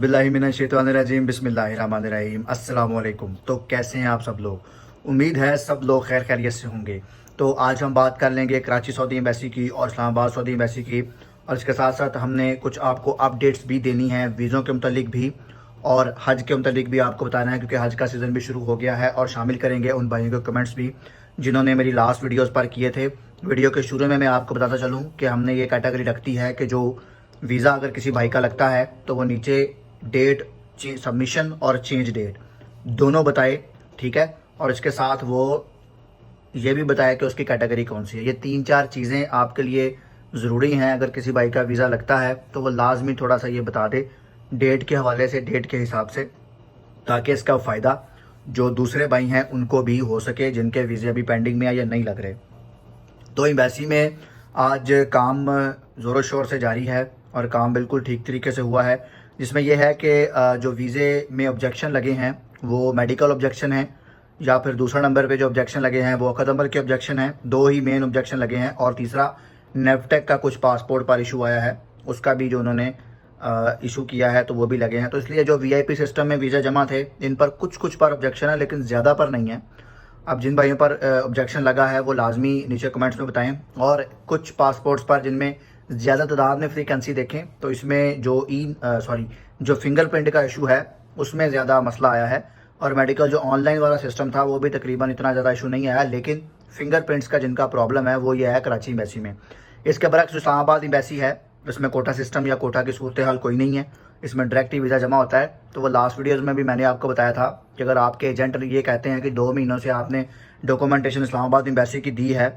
बिल्लाहिमिनश्शैतानिर्रजीम बिस्मिल्लाहिर्रहमानिर्रहीम अस्सलाम वालेकुम। तो कैसे हैं आप सब लोग? उम्मीद है सब लोग खैर खैरियत से होंगे। तो आज हम बात कर लेंगे कराची सऊदी एम्बेसी की और इस्लामाबाद सऊदी एम्बेसी की, और इसके साथ साथ हमने कुछ आपको अपडेट्स भी देनी है वीज़ों के मुतालिक भी और हज के मुतालिक भी आपको बताना है, क्योंकि हज का सीज़न भी शुरू हो गया है। और शामिल करेंगे उन भाइयों के कमेंट्स भी जिन्होंने मेरी लास्ट वीडियोज़ पर किए थे। वीडियो के शुरू में मैं आपको बताता चलूँ कि हमने ये कैटेगरी रखती है कि जो वीज़ा अगर किसी भाई का लगता है तो वो नीचे डेट, सबमिशन और चेंज डेट दोनों बताए, ठीक है। और इसके साथ वो ये भी बताया कि उसकी कैटेगरी कौन सी है। ये 3-4 चीज़ें आपके लिए ज़रूरी हैं। अगर किसी भाई का वीज़ा लगता है तो वो लाजमी थोड़ा सा ये बता दे डेट के हवाले से, डेट के हिसाब से, ताकि इसका फ़ायदा जो दूसरे भाई हैं उनको भी हो सके जिनके वीज़े अभी पेंडिंग में या नहीं लग रहे। तो एम्बेसी में आज काम ज़ोरों शोर से जारी है और काम बिल्कुल ठीक तरीके से हुआ है, जिसमें यह है कि जो वीज़े में ऑब्जेक्शन लगे हैं वो मेडिकल ऑब्जेक्शन है, या फिर दूसरा नंबर पे जो ऑब्जेक्शन लगे हैं वो अकद अमल के ऑब्जेक्शन है। दो ही मेन ऑब्जेक्शन लगे हैं, और तीसरा नेफ्टेक का कुछ पासपोर्ट पर इशू आया है, उसका भी जो उन्होंने इशू किया है तो वो भी लगे हैं। तो इसलिए जो वीआईपी सिस्टम में वीज़ा जमा थे इन पर कुछ पर ऑब्जेक्शन है, लेकिन ज़्यादा पर नहीं है। अब जिन भाइयों पर ऑब्जेक्शन लगा है वो लाजमी नीचे कमेंट्स में बताएं। और कुछ पासपोर्ट्स पर जिनमें ज़्यादा तादाद में फ्रीकेंसी देखें तो इसमें जो फिंगरप्रिंट का इशू है उसमें ज़्यादा मसला आया है। और मेडिकल जो ऑनलाइन वाला सिस्टम था वो भी तकरीबन इतना ज़्यादा इशू नहीं आया, लेकिन फिंगरप्रिंट्स का जिनका प्रॉब्लम है वो ये है कराची एम्बेसी में। इसके बरक्स जो इस्लामाबाद एम्बेसी है इसमें कोटा सिस्टम या कोटा की सूरत हाल कोई नहीं है, इसमें डायरेक्ट ही वीज़ा जमा होता है। तो वो लास्ट वीडियोज़ में भी मैंने आपको बताया था कि अगर आपके एजेंट ये कहते हैं कि 2 महीनों से आपने डॉक्यूमेंटेशन इस्लामाबाद एम्बेसी की दी है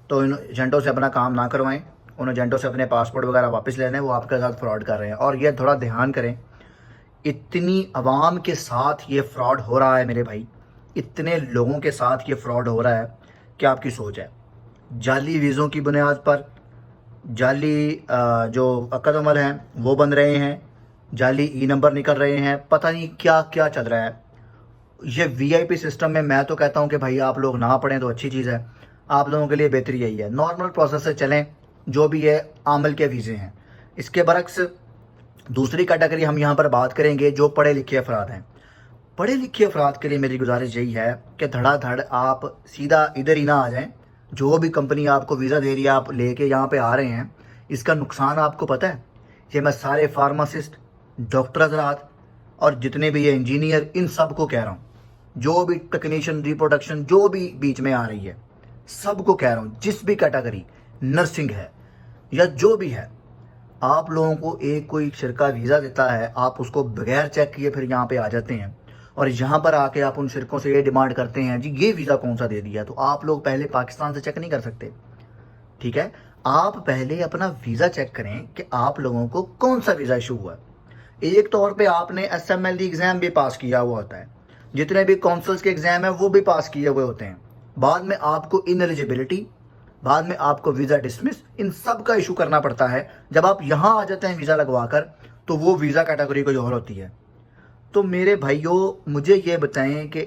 तो इन एजेंटों से अपना काम ना करवाएं, उन एजेंटों से अपने पासपोर्ट वगैरह वापस लेने, वो आपके साथ फ्रॉड कर रहे हैं। और ये थोड़ा ध्यान करें, इतनी आवाम के साथ ये फ्रॉड हो रहा है मेरे भाई, इतने लोगों के साथ ये फ्रॉड हो रहा है कि आपकी सोच है। जाली वीज़ों की बुनियाद पर जाली जो अकद अमल हैं वो बन रहे हैं, जाली ई नंबर निकल रहे हैं, पता नहीं क्या क्या चल रहा है। ये वीआईपी सिस्टम में मैं तो कहता हूँ कि भाई आप लोग ना पढ़ें तो अच्छी चीज़ है, आप लोगों के लिए बेहतरी यही है। नॉर्मल प्रोसेस से चलें, जो भी है आमल के वीज़े हैं। इसके बरक्स दूसरी कैटेगरी हम यहाँ पर बात करेंगे जो पढ़े लिखे अफराद हैं। पढ़े लिखे अफराद के लिए मेरी गुजारिश यही है कि धड़ाधड़ आप सीधा इधर ही ना आ जाएं। जो भी कंपनी आपको वीज़ा दे रही है आप लेके यहाँ पे आ रहे हैं, इसका नुकसान आपको पता है। ये मैं सारे फार्मासिस्ट, डॉक्टर हज़रात और जितने भी ये इंजीनियर, इन सब को कह रहा हूँ, जो भी टेक्नीशियन, रिप्रोडक्शन जो भी बीच में आ रही है, सबको कह रहा हूँ, जिस भी कैटेगरी, नर्सिंग है या जो भी है, आप लोगों को एक कोई शिरका वीज़ा देता है, आप उसको बगैर चेक किए फिर यहाँ पे आ जाते हैं और यहाँ पर आके आप उन शिरकों से ये डिमांड करते हैं जी ये वीज़ा कौन सा दे दिया। तो आप लोग पहले पाकिस्तान से चेक नहीं कर सकते, ठीक है? आप पहले अपना वीज़ा चेक करें कि आप लोगों को कौन सा वीज़ा इशू हुआ है। एक तौर पे आपने SMLD एग्ज़ाम भी पास किया हुआ होता है, जितने भी काउंसल्स के एग्ज़ाम है वो भी पास किए हुए होते हैं। बाद में आपको इनएलिजिबिलिटी, बाद में आपको वीज़ा डिसमिस, इन सब का इशू करना पड़ता है। जब आप यहाँ आ जाते हैं वीज़ा लगवा कर तो वो वीज़ा कैटेगरी कोई और होती है। तो मेरे भाइयों मुझे ये बताएं कि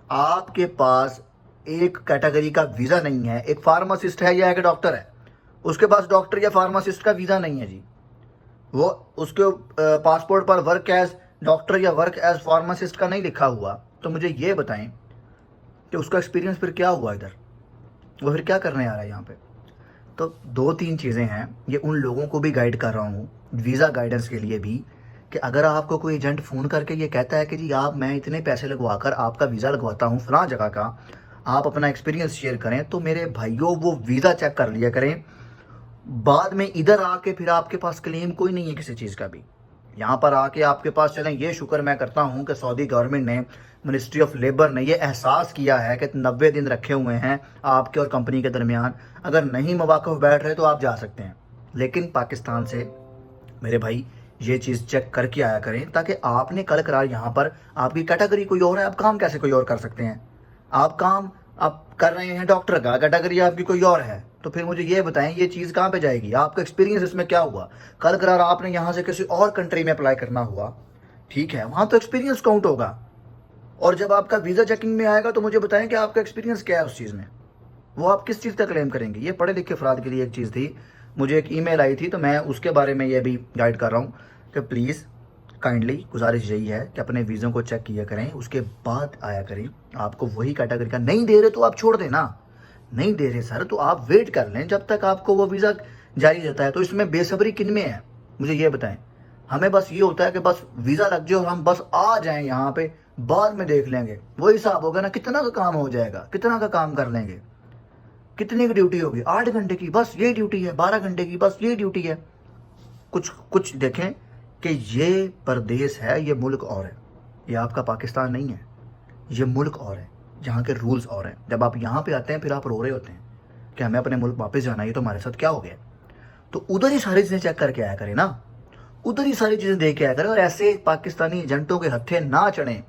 आपके पास एक कैटेगरी का वीज़ा नहीं है, एक फार्मासिस्ट है या एक डॉक्टर है, उसके पास डॉक्टर या फार्मासिस्ट का वीज़ा नहीं है जी, वो उसके पासपोर्ट पर वर्क एज डॉक्टर या वर्क एज फार्मासिस्ट का नहीं लिखा हुआ। तो मुझे ये बताएं कि उसका एक्सपीरियंस फिर क्या हुआ इधर, वो फिर क्या करने आ रहा है यहाँ पे। तो 2-3 चीज़ें हैं, ये उन लोगों को भी गाइड कर रहा हूँ वीज़ा गाइडेंस के लिए भी, कि अगर आपको कोई एजेंट फ़ोन करके ये कहता है कि जी आप, मैं इतने पैसे लगवा कर आपका वीज़ा लगवाता हूँ फलां जगह का, आप अपना एक्सपीरियंस शेयर करें, तो मेरे भाइयों वो वीज़ा चेक कर लिया करें। बाद में इधर आके फिर आपके पास क्लेम कोई नहीं है किसी चीज़ का भी। यहाँ पर आके आपके पास चलें, ये शुक्र मैं करता हूँ कि सऊदी गवर्नमेंट ने, मिनिस्ट्री ऑफ लेबर ने ये एहसास किया है कि 90 दिन रखे हुए हैं आपके और कंपनी के दरमियान, अगर नहीं मवाक़िफ़ बैठ रहे तो आप जा सकते हैं। लेकिन पाकिस्तान से मेरे भाई ये चीज़ चेक करके आया करें, ताकि आपने कल करार यहाँ पर आपकी कैटेगरी कोई और है, आप काम कैसे कोई और कर सकते हैं। आप काम आप कर रहे हैं डॉक्टर का, कैटेगरी आपकी कोई और है, तो फिर मुझे ये बताएं ये चीज़ कहाँ पे जाएगी, आपका एक्सपीरियंस इसमें क्या हुआ। कल करार आपने यहाँ से किसी और कंट्री में अप्लाई करना हुआ, ठीक है, वहाँ तो एक्सपीरियंस काउंट होगा। और जब आपका वीज़ा चेकिंग में आएगा तो मुझे बताएं कि आपका एक्सपीरियंस क्या है उस चीज़ में, वो आप किस चीज़ का क्लेम करेंगे। ये पढ़े लिखे अफराद के लिए एक चीज़ थी, मुझे एक ईमेल आई थी तो मैं उसके बारे में ये भी गाइड कर रहा हूँ कि प्लीज़ काइंडली गुजारिश यही है कि अपने वीज़ों को चेक किया करें, उसके बाद आया करें। आपको वही कैटेगरी का नहीं दे रहे तो आप छोड़ देना, नहीं दे रहे सर तो आप वेट कर लें जब तक आपको वो वीज़ा जारी रहता है। तो इसमें बेसब्री किन में है, मुझे ये बताएं। हमें बस ये होता है कि बस वीज़ा लग जाए और हम बस आ जाएं यहाँ पे, बाद में देख लेंगे। वही हिसाब होगा ना, कितना का काम हो जाएगा, कितना का काम कर लेंगे, कितनी की ड्यूटी होगी, 8 घंटे की बस ये ड्यूटी है, 12 घंटे की बस ये ड्यूटी है। कुछ देखें कि ये प्रदेश है, ये मुल्क और है, ये आपका पाकिस्तान नहीं है, ये मुल्क और है, यहाँ के रूल्स और हैं। जब आप यहाँ पे आते हैं फिर आप रो रहे होते हैं कि हमें अपने मुल्क वापस जाना है, ये तो हमारे साथ क्या हो गया। तो उधर ही सारी चीज़ें चेक करके आया करें ना, उधर ही सारी चीज़ें देख के आया करें। और ऐसे पाकिस्तानी एजेंटों के हत्थे ना चढ़ें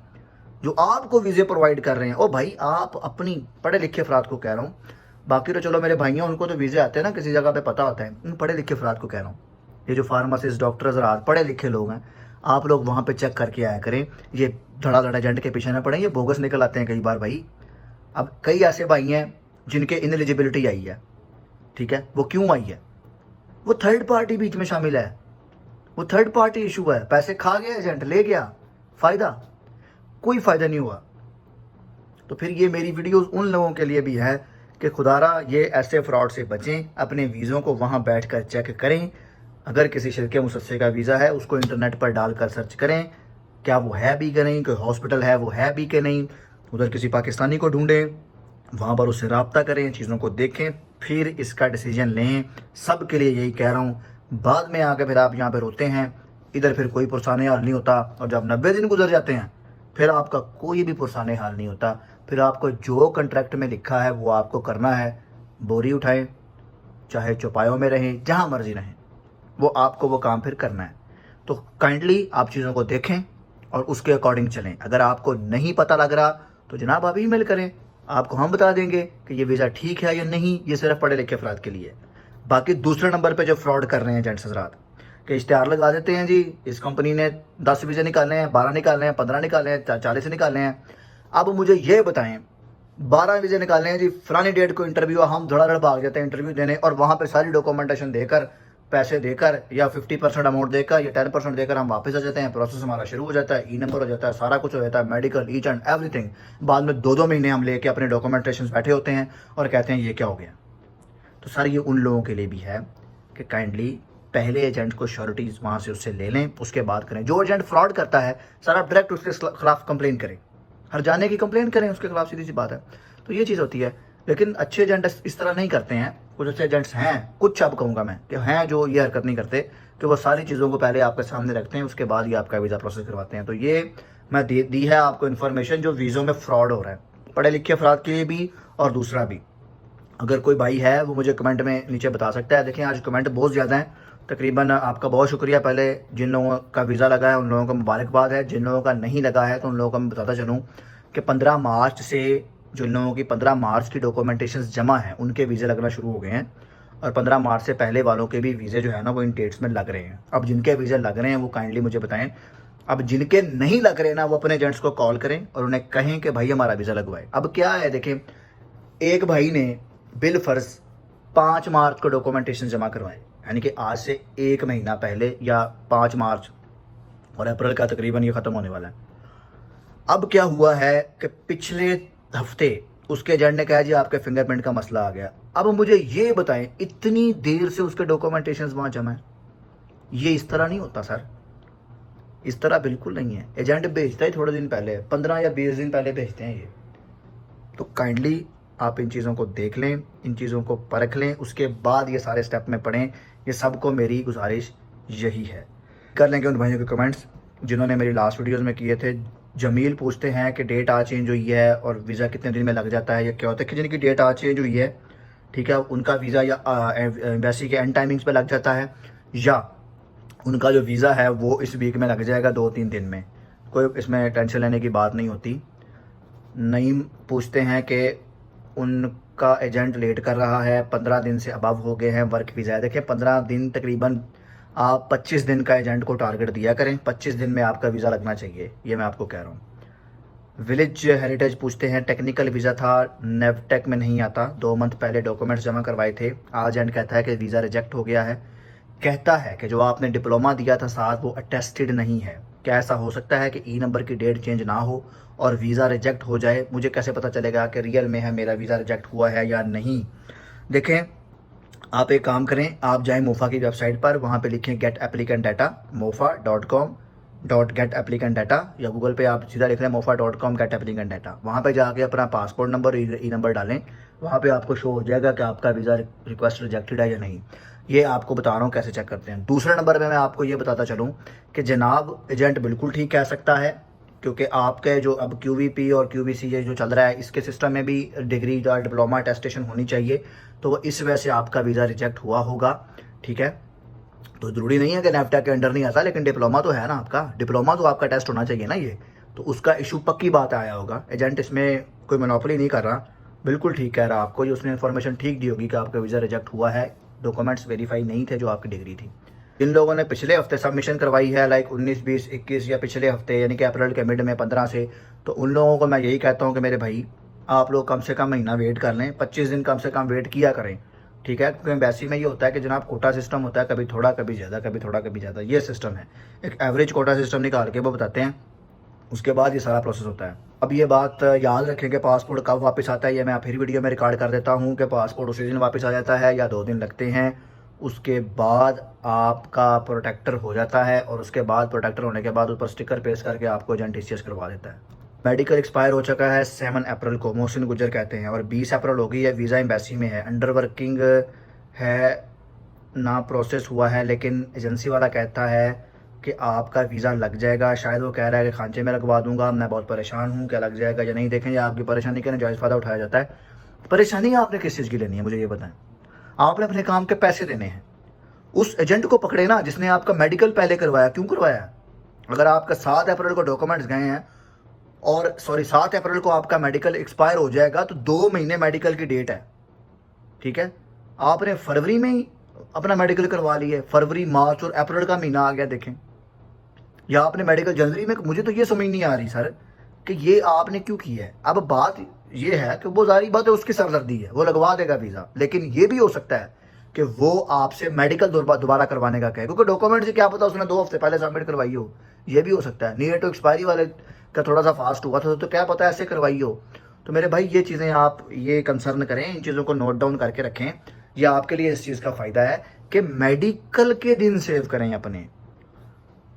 जो आपको वीज़े प्रोवाइड कर रहे हैं। ओ भाई, आप अपनी पढ़े लिखे अफराद को कह रहा हूँ, बाकी तो चलो मेरे भाइयों उनको तो वीज़े आते हैं ना, किसी जगह पे पता होता है। उन पढ़े लिखे अफराद को कह रहा हूँ, ये जो फार्मासिस्ट, डॉक्टर्स और पढ़े लिखे लोग हैं, आप लोग वहाँ पे चेक करके आया करें। ये धड़ाधड़ एजेंट के पीछे ना पड़े, ये बोगस निकल आते हैं कई बार भाई। अब कई ऐसे भाई हैं जिनके इनएलिजिबिलिटी आई है, ठीक है, वो क्यों आई है, वो थर्ड पार्टी बीच में शामिल है, वो थर्ड पार्टी इशू है। पैसे खा गया एजेंट, ले गया, फ़ायदा कोई फ़ायदा नहीं हुआ। तो फिर ये मेरी वीडियोस उन लोगों के लिए भी है कि खुदारा ये ऐसे फ्रॉड से बचें, अपने वीज़ों को वहाँ बैठ कर चेक करें। अगर किसी शिरके मुसस्से का वीज़ा है उसको इंटरनेट पर डालकर सर्च करें, क्या वो है भी कि नहीं, कोई हॉस्पिटल है वो है भी कि नहीं। उधर किसी पाकिस्तानी को ढूंढें, वहाँ पर उससे रब्ता करें, चीज़ों को देखें, फिर इसका डिसीजन लें। सब के लिए यही कह रहा हूँ। बाद में आके फिर आप यहाँ पे रोते हैं, इधर फिर कोई पुरसाने हाल नहीं होता। और जब 90 दिन गुजर जाते हैं फिर आपका कोई भी पुरसाने हाल नहीं होता। फिर आपको जो कॉन्ट्रैक्ट में लिखा है वो आपको करना है। बोरी उठाएं, चाहे चौपायों में रहें, जहाँ मर्जी रहें, वो आपको वो काम फिर करना है। तो काइंडली आप चीज़ों को देखें और उसके अकॉर्डिंग चलें। अगर आपको नहीं पता लग रहा तो जनाब आप ईमेल करें, आपको हम बता देंगे कि ये वीज़ा ठीक है या नहीं। ये सिर्फ पढ़े लिखे अफराद के लिए। बाकी दूसरे नंबर पे जो फ्रॉड कर रहे हैं एजेंट्स हज़रात, कि इश्तिहार लगा देते हैं जी, इस कंपनी ने 10 वीज़े निकाले हैं, 12 निकाले हैं, 15 निकाले हैं, 40 निकाले हैं। अब मुझे ये बताएं, 12 वीज़े निकाले हैं जी, फलानी डेट को इंटरव्यू, हम धड़ाधड़ भाग जाते हैं इंटरव्यू देने, और वहाँ पर सारी डॉक्यूमेंटेशन देकर, पैसे देकर, या 50% अमाउंट देकर या 10% देकर हम वापस आ जाते हैं। प्रोसेस हमारा शुरू हो जाता है, ई नंबर हो जाता है, सारा कुछ हो जाता है, मेडिकल, ईच एंड एवरीथिंग। बाद में 2-2 महीने हम लेके अपने डॉक्यूमेंटेशन बैठे होते हैं और कहते हैं ये क्या हो गया। तो सर ये उन लोगों के लिए भी है कि काइंडली पहले एजेंट को श्योरिटीज़ वहाँ से उससे ले लें, उसके बाद करें। जो एजेंट फ्रॉड करता है सर, आप डायरेक्ट उसके खिलाफ कंप्लेन करें, हर जाने की कंप्लेन करें उसके खिलाफ, सीधी सी बात है। तो ये चीज़ होती है। लेकिन अच्छे एजेंट इस तरह नहीं करते हैं। कुछ अच्छे एजेंट्स हैं, कुछ अब कहूँगा मैं कि हैं, जो ये हरकत नहीं करते कि वो सारी चीज़ों को पहले आपके सामने रखते हैं, उसके बाद ही आपका वीज़ा प्रोसेस करवाते हैं। तो ये मैं दी है आपको इन्फॉर्मेशन जो वीज़ों में फ्रॉड हो रहा है, पढ़े लिखे अफराद के लिए भी और दूसरा भी। अगर कोई भाई है वो मुझे कमेंट में नीचे बता सकता है। देखिए आज कमेंट बहुत ज़्यादा हैं, तकरीबन आपका बहुत शुक्रिया। पहले जिन लोगों का वीज़ा लगा है उन लोगों को मुबारकबाद है, जिन लोगों का नहीं लगा है तो उन लोगों को मैं बताता चलूँ कि 15 मार्च से जिन लोगों की 15 मार्च की डॉक्यूमेंटेशन जमा है उनके वीज़े लगना शुरू हो गए हैं, और 15 मार्च से पहले वालों के भी वीज़े जो है ना वो इन डेट्स में लग रहे हैं। अब जिनके वीज़े लग रहे हैं वो काइंडली मुझे बताएं। अब जिनके नहीं लग रहे ना वो अपने एजेंट्स को कॉल करें और उन्हें कहें कि भाई हमारा वीज़ा लगवाए। अब क्या है, देखें, एक भाई ने बिल फ़र्ज 5 मार्च को डॉक्यूमेंटेशन जमा करवाए, यानी कि आज से 1 महीना पहले, या 5 मार्च, और अप्रैल का तकरीबन ये ख़त्म होने वाला है। अब क्या हुआ है कि पिछले हफ्ते उसके एजेंट ने कहा जी आपके फिंगरप्रिंट का मसला आ गया। अब मुझे ये बताएं, इतनी देर से उसके डॉक्यूमेंटेशन वहाँ जमा है। ये इस तरह नहीं होता सर, इस तरह बिल्कुल नहीं है। एजेंट भेजता है थोड़े दिन पहले, 15 या 20 दिन पहले भेजते हैं ये। तो काइंडली आप इन चीज़ों को देख लें, इन चीज़ों को परख लें, उसके बाद ये सारे स्टेप में पढ़ें। ये सबको मेरी गुजारिश यही है। कर लेंगे उन भाइयों के कमेंट्स जिन्होंने मेरी लास्ट वीडियोज़ में किए थे। जमील पूछते हैं कि डेट आज चेंज हुई है और वीज़ा कितने दिन में लग जाता है, या क्या होता है कि जिनकी डेट आज चेंज हुई है, ठीक है, उनका वीज़ा या एम्बेसी के एंड टाइमिंग्स पे लग जाता है, या उनका जो वीज़ा है वो इस वीक में लग जाएगा 2-3 दिन में। कोई इसमें टेंशन लेने की बात नहीं होती। नईम पूछते हैं कि उनका एजेंट लेट कर रहा है, 15 दिन से अबव हो गए हैं, वर्क वीज़ा है। देखिए 15 दिन, तकरीबन आप 25 दिन का एजेंट को टारगेट दिया करें, 25 दिन में आपका वीज़ा लगना चाहिए, ये मैं आपको कह रहा हूँ। विलेज हेरिटेज पूछते हैं टेक्निकल वीज़ा था, नेवटेक में नहीं आता, 2 मंथ पहले डॉक्यूमेंट्स जमा करवाए थे, आज एजेंट कहता है कि वीज़ा रिजेक्ट हो गया है। कहता है कि जो आपने डिप्लोमा दिया था साथ वो अटेस्टेड नहीं है। क्या ऐसा हो सकता है कि ई नंबर की डेट चेंज ना हो और वीज़ा रिजेक्ट हो जाए? मुझे कैसे पता चलेगा कि रियल में है मेरा वीज़ा रिजेक्ट हुआ है या नहीं? देखें, आप एक काम करें, आप जाएं मोफा की वेबसाइट पर, वहाँ पे लिखें गेट एप्लीकेंट डाटा, mofa.com.get-applicant-data, या गूगल पे आप सीधा लिख लें mofa.com गेट एप्लीकेंट डाटा। वहाँ पे जाके अपना पासपोर्ट नंबर, ई नंबर डालें, वहाँ पे आपको शो हो जाएगा कि आपका वीज़ा रिक्वेस्ट रिजेक्टेड है या नहीं। ये आपको बता रहा हूँ कैसे चेक करते हैं। दूसरे नंबर पे मैं आपको ये बताता चलूँ कि जनाब एजेंट बिल्कुल ठीक कह सकता है, क्योंकि आपके जो अब QVP और QVC ये जो चल रहा है, इसके सिस्टम में भी डिग्री या डिप्लोमा अटेस्टेशन होनी चाहिए, तो वो इस वजह से आपका वीज़ा रिजेक्ट हुआ होगा। ठीक है, तो ज़रूरी नहीं है कि नेफ्टा के अंडर नहीं आता, लेकिन डिप्लोमा तो है ना आपका, डिप्लोमा तो आपका टेस्ट होना चाहिए ना। ये तो उसका इशू पक्की बात आया होगा। एजेंट इसमें कोई मोनोपोली नहीं कर रहा, बिल्कुल ठीक कह रहा आपको, ये उसने इन्फॉर्मेशन ठीक दी होगी कि आपका वीज़ा रिजेक्ट हुआ है, डॉक्यूमेंट्स वेरीफाई नहीं थे जो आपकी डिग्री थी। जिन लोगों ने पिछले हफ्ते सबमिशन करवाई है, लाइक 19, 20, 21 या पिछले हफ्ते यानी कि अप्रैल के मिड में 15 से, तो उन लोगों को मैं यही कहता हूँ कि मेरे भाई आप लोग कम से कम महीना वेट कर लें, 25 दिन कम से कम वेट किया करें। ठीक है, क्योंकि एम्बेसी में ये होता है कि जनाब कोटा सिस्टम होता है, कभी थोड़ा कभी ज़्यादा, कभी थोड़ा कभी ज़्यादा, ये सिस्टम है। एक एवरेज कोटा सिस्टम निकाल के वो बताते हैं, उसके बाद ये सारा प्रोसेस होता है। अब ये बात याद रखें कि पासपोर्ट कब वापस आता है, ये मैं फिर वीडियो में रिकॉर्ड कर देता हूँ कि पासपोर्ट उसी दिन वापस आ जाता है या 2 दिन लगते हैं। उसके बाद आपका प्रोटेक्टर हो जाता है, और उसके बाद प्रोटेक्टर होने के बाद ऊपर स्टिकर पेस्ट करके आपको एजेंट TCS करवा देता है। मेडिकल एक्सपायर हो चुका है 7 अप्रैल को, मोहसिन गुजर कहते हैं, और 20 अप्रैल हो गई है, वीज़ा एम्बेसी में है, अंडर वर्किंग है, ना प्रोसेस हुआ है, लेकिन एजेंसी वाला कहता है कि आपका वीज़ा लग जाएगा। शायद वो कह रहा है कि खांचे में लगवा दूंगा, मैं बहुत परेशान हूँ, क्या लग जाएगा या नहीं। देखें, या आपकी परेशानी का जायज़ फ़ायदा उठाया जाता है। परेशानी आपने किस चीज़ की लेनी है, मुझे ये बताएं। आपने अपने काम के पैसे देने हैं। उस एजेंट को पकड़े ना जिसने आपका मेडिकल पहले करवाया, क्यों करवाया? अगर आपका 7 अप्रैल को डॉक्यूमेंट्स गए हैं, और 7 अप्रैल को आपका मेडिकल एक्सपायर हो जाएगा, तो 2 महीने मेडिकल की डेट है। ठीक है, आपने फरवरी में ही अपना मेडिकल करवा लिया, फरवरी, मार्च और अप्रैल का महीना आ गया, देखें, या आपने मेडिकल जनवरी में। मुझे तो ये समझ नहीं आ रही सर कि ये आपने क्यों किया है। अब बात ये है कि वो जारी बात है, उसकी सरदर्दी है, वो लगवा देगा वीज़ा, लेकिन ये भी हो सकता है कि वो आपसे मेडिकल दोबारा करवाने का कहे, क्योंकि डॉक्यूमेंट से क्या पता उसने 2 हफ्ते पहले सबमिट करवाई हो। ये भी हो सकता है, नियर टू एक्सपायरी वाले का थोड़ा सा फास्ट हुआ था, तो क्या पता ऐसे करवाई हो। तो मेरे भाई ये चीज़ें आप ये कंसर्न करें, इन चीज़ों को नोट डाउन करके रखें। ये आपके लिए इस चीज़ का फ़ायदा है कि मेडिकल के दिन सेव करें अपने,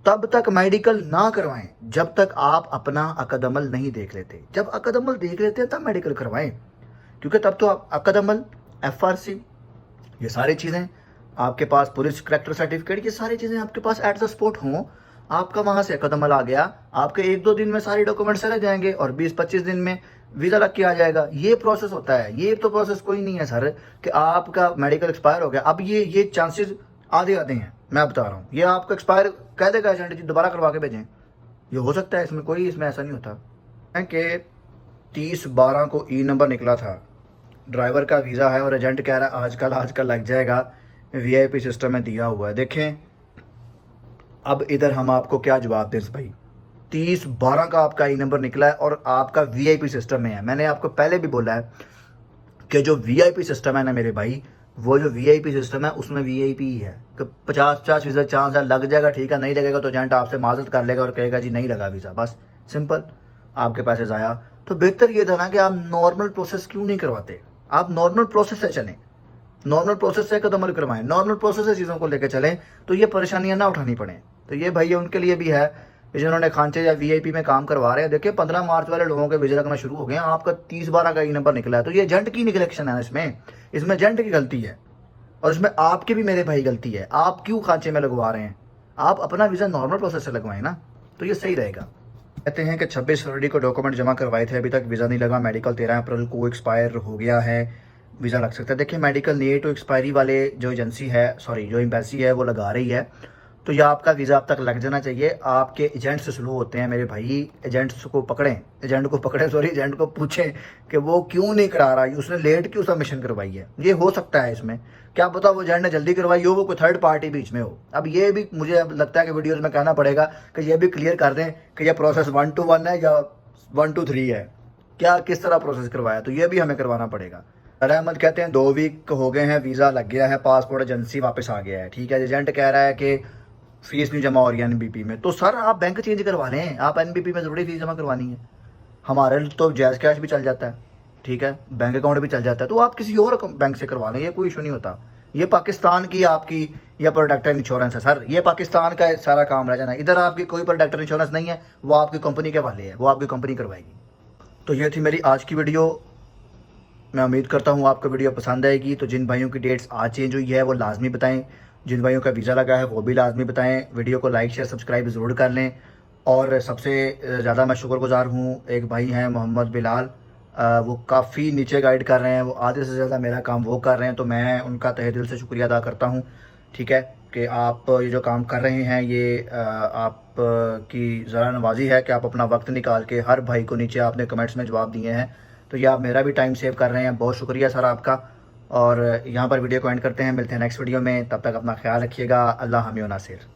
तब तक मेडिकल ना करवाएं जब तक आप अपना अकदमल नहीं देख लेते। जब अकदमल देख लेते हैं तब मेडिकल करवाएं, क्योंकि तब तो आप अकदमल, FRC, ये सारी चीज़ें आपके पास, पुलिस करेक्टर सर्टिफिकेट, ये सारी चीज़ें आपके पास एट द स्पॉट हों। आपका वहाँ से अकदमल आ गया, आपके 1-2 दिन में सारे डॉक्यूमेंट्स चले जाएंगे और 20-25 दिन में वीज़ा लग के आ जाएगा। ये प्रोसेस होता है। ये तो प्रोसेस कोई नहीं है सर कि आपका मेडिकल एक्सपायर हो गया। अब ये चांसेस आधे आधे हैं, मैं बता रहा हूँ। ये आपका एक्सपायर कह देगा एजेंट जी, दोबारा करवा के भेजें, ये हो सकता है, इसमें ऐसा नहीं होता है। कि 30/12 को ई नंबर निकला था, ड्राइवर का वीज़ा है, और एजेंट कह रहा है आजकल लग जाएगा, VIP सिस्टम में दिया हुआ है। देखें, अब इधर हम आपको क्या जवाब दें भाई। 30/12 का आपका ई नंबर निकला है और आपका VIP सिस्टम में है। मैंने आपको पहले भी बोला है कि जो VIP सिस्टम है ना मेरे भाई, वो जो VIP सिस्टम है उसमें VIP ही है कि 50-50% चांस है, लग जाएगा ठीक है, नहीं लगेगा तो एजेंट आपसे माजरत कर लेगा और कहेगा जी नहीं लगा वीज़ा, बस सिंपल, आपके पैसे ज़ाया। तो बेहतर ये था ना कि आप नॉर्मल प्रोसेस क्यों नहीं करवाते, आप नॉर्मल प्रोसेस से चलें, नॉर्मल प्रोसेस से कदम करवाएं, नॉर्मल प्रोसेस से चीज़ों को लेकर चलें, तो ये परेशानियां ना उठानी पड़े। तो ये भाई उनके लिए भी है जिन्होंने खांचे या VIP में काम करवा रहे हैं। देखिए 15 मार्च वाले लोगों के वीज़ा लगना शुरू हो गए हैं, आपका 30/12 का ई नंबर निकला है, तो ये एजेंट की निगलेक्शन है, इसमें एजेंट की गलती है, और इसमें आपकी भी मेरे भाई गलती है। आप क्यों खांचे में लगवा रहे हैं, आप अपना वीज़ा नॉर्मल प्रोसेस से लगवाएं ना, तो ये सही रहेगा। कहते हैं कि 26 फरवरी को डॉक्यूमेंट जमा करवाए थे, अभी तक वीज़ा नहीं लगा, मेडिकल 13 अप्रैल को एक्सपायर हो गया है, वीज़ा लग सकता है। देखिए मेडिकल नियर टू एक्सपायरी वाले जो एजेंसी है, जो एम्बेसी है, वो लगा रही है, तो यह आपका वीज़ा अब तक लग जाना चाहिए। आपके एजेंट से शुरू होते हैं मेरे भाई, एजेंट को पकड़ें, एजेंट को पूछें कि वो क्यों नहीं करा रहा, उसने लेट क्यों सबमिशन करवाई है। ये हो सकता है, इसमें क्या पता वो एजेंट ने जल्दी करवाई हो, वो कोई थर्ड पार्टी बीच में हो। अब ये भी मुझे अब लगता है कि वीडियोज़ में कहना पड़ेगा कि ये भी क्लियर कर दें कि यह प्रोसेस 1 to 1 है या 1 to 3 है, क्या किस तरह प्रोसेस करवाया, तो ये भी हमें करवाना पड़ेगा। अहमद कहते हैं 2 वीक हो गए हैं, वीज़ा लग गया है, पासपोर्ट एजेंसी वापस आ गया है। ठीक है, एजेंट कह रहा है कि फीस नहीं जमा हो रही है एनबीपी में, तो सर आप बैंक चेंज करवा लें, आप एनबीपी में ज़रूरी फीस जमा करवानी है। हमारे तो जैज़ कैश भी चल जाता है, ठीक है, बैंक अकाउंट भी चल जाता है, तो आप किसी और बैंक से करवा लें, ये कोई इशू नहीं होता। ये पाकिस्तान की आपकी यह प्रोडक्टर इंश्योरेंस है सर, ये पाकिस्तान का सारा काम रह जाना। इधर आपकी कोई प्रोडक्टर इंश्योरेंस नहीं है, वो आपकी कंपनी के वाले है, वो आपकी कंपनी करवाएगी। तो ये थी मेरी आज की वीडियो। मैं उम्मीद करता हूँ आपको वीडियो पसंद आएगी। तो जिन भाइयों की डेट्स आज चेंज हुई है वो लाजमी बताएं, जिन भाइयों का वीज़ा लगा है वो भी लाजमी बताएं। वीडियो को लाइक शेयर सब्सक्राइब ज़रूर कर लें। और सबसे ज़्यादा मैं शुक्रगुजार हूँ, एक भाई हैं मोहम्मद बिलाल, वो काफ़ी नीचे गाइड कर रहे हैं, वो आधे से ज़्यादा मेरा काम वो कर रहे हैं, तो मैं उनका तहे दिल से शुक्रिया अदा करता हूँ। ठीक है, कि आप ये जो काम कर रहे हैं ये आप की ज़रा नवाजी है कि आप अपना वक्त निकाल के हर भाई को नीचे आपने कमेंट्स में जवाब दिए हैं, तो ये आप मेरा भी टाइम सेव कर रहे हैं, बहुत शुक्रिया सर आपका। और यहाँ पर वीडियो को एंड करते हैं, मिलते हैं नेक्स्ट वीडियो में, तब तक अपना ख्याल रखिएगा। अल्लाह हामी व नासिर।